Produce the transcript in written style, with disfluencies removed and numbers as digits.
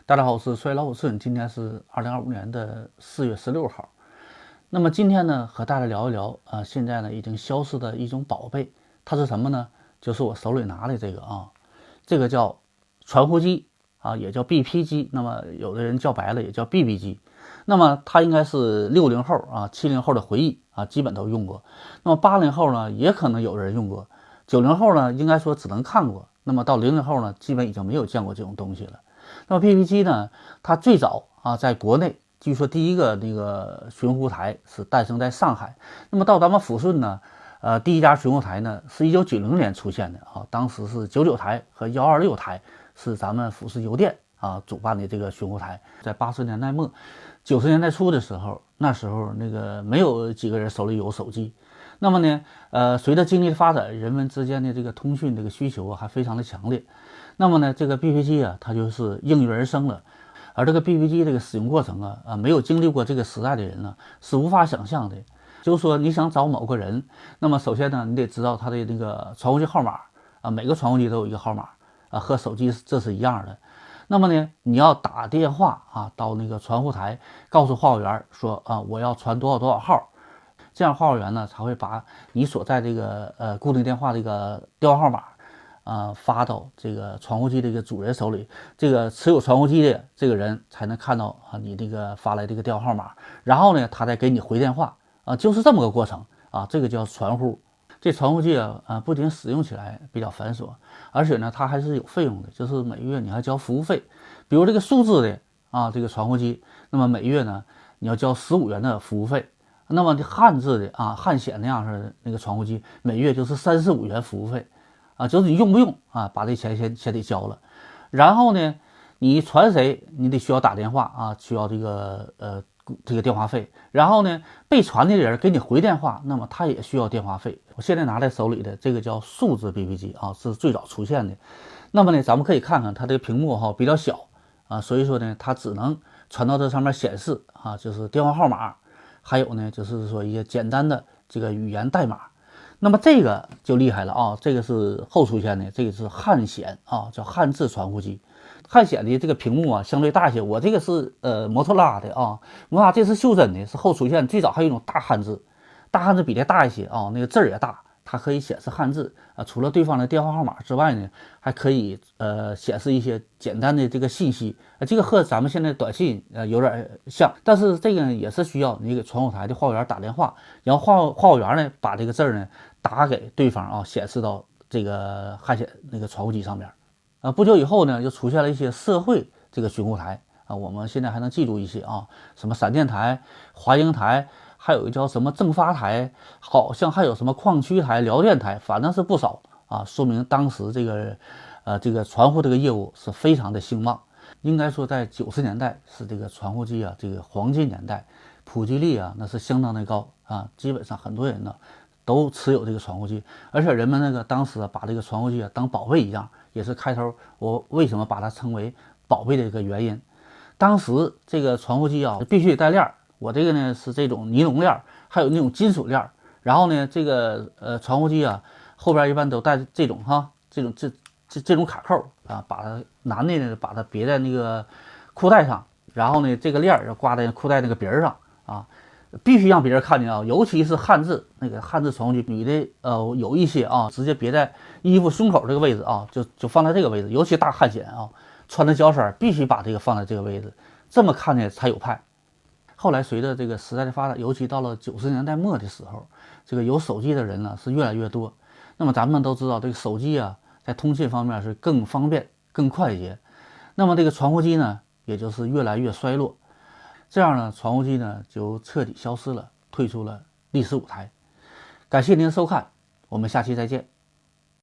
大家好，我是帅老虎顺，今天是2025年的4月16号。那么今天呢，和大家聊一聊现在呢已经消失的一种宝贝，它是什么呢？就是我手里拿的这个这个叫传呼机也叫 BP 机，那么有的人叫白了也叫 BB 机。那么它应该是60后70后的回忆基本都用过。那么80后呢，也可能有人用过，90后呢，应该说只能看过。那么到00后呢，基本已经没有见过这种东西了。那么 BB 机呢，它最早在国内，据说第一个那个寻呼台是诞生在上海。那么到咱们抚顺呢，第一家寻呼台呢是1990年出现的当时是99台和126台是咱们抚顺邮电主办的这个寻呼台。在80年代末、90年代初的时候，那时候那个没有几个人手里有手机。那么呢，随着经济的发展，人们之间的这个通讯这个需求还非常的强烈。那么呢，这个 BB 机它就是应运而生了。而这个 BB 机这个使用过程没有经历过这个时代的人呢，是无法想象的。就是说，你想找某个人，那么首先呢，你得知道他的那个传呼机号码每个传呼机都有一个号码和手机这是一样的。那么呢，你要打电话到那个传呼台，告诉话务员说我要传多少多少号，这样话务员呢才会把你所在这个固定电话这个电话号码发到这个传呼机的一个主人手里，这个持有传呼机的这个人才能看到你这个发来这个电话号码，然后呢，他再给你回电话就是这么个过程这个叫传呼。这传呼机不仅使用起来比较繁琐，而且呢，它还是有费用的，就是每月你还交服务费。比如这个数字的这个传呼机，那么每月呢，你要交15元的服务费。那么汉字的汉显那样式的那个传呼机，每月就是35元服务费就是你用不用把这钱先得交了。然后呢，你传谁，你得需要打电话需要这个电话费。然后呢，被传的人给你回电话，那么他也需要电话费。我现在拿在手里的这个叫数字 BB 机是最早出现的。那么呢，咱们可以看看它这个屏幕比较小所以说呢，它只能传到这上面显示就是电话号码，还有呢，就是说一些简单的这个语言代码。那么这个就厉害了这个是后出现的，这个是汉显叫汉字传呼机。汉显的这个屏幕相对大一些，我这个是摩托拉的摩托拉这是袖珍的，是后出现。最早还有一种大汉字，大汉字比这大一些那个字儿也大，它可以显示汉字除了对方的电话号码之外呢，还可以显示一些简单的这个信息这个和咱们现在短信有点像，但是这个也是需要你给传呼台的话务员打电话，然后话务员呢把这个字儿呢打给对方显示到这个汉显那个传呼机上面不久以后呢，就出现了一些社会这个寻呼台我们现在还能记住一些什么闪电台、华英台，还有一个叫什么正发台，好像还有什么矿区台、辽电台，反正是不少说明当时这个传呼这个业务是非常的兴旺。应该说在90年代是这个传呼机这个黄金年代，普及率那是相当的高基本上很多人呢都持有这个传呼机，而且人们那个当时把这个传呼机当宝贝一样，也是开头我为什么把它称为宝贝的一个原因。当时这个传呼机必须得带链，我这个呢是这种尼龙链，还有那种金属链。然后呢，这个传呼机后边一般都带这种这种卡扣把它男的呢把它别在那个裤带上，然后呢这个链要挂在裤带那个边上必须让别人看见尤其是汉字那个汉字传呼机，女的有一些直接别在衣服胸口这个位置就放在这个位置，尤其大汉显穿着胶衫必须把这个放在这个位置，这么看见才有派。后来随着这个时代的发展，尤其到了90年代末的时候，这个有手机的人呢是越来越多。那么咱们都知道这个手机在通信方面是更方便更快捷，那么这个传呼机呢也就是越来越衰落，这样呢传呼机呢就彻底消失了，退出了历史舞台。感谢您的收看，我们下期再见。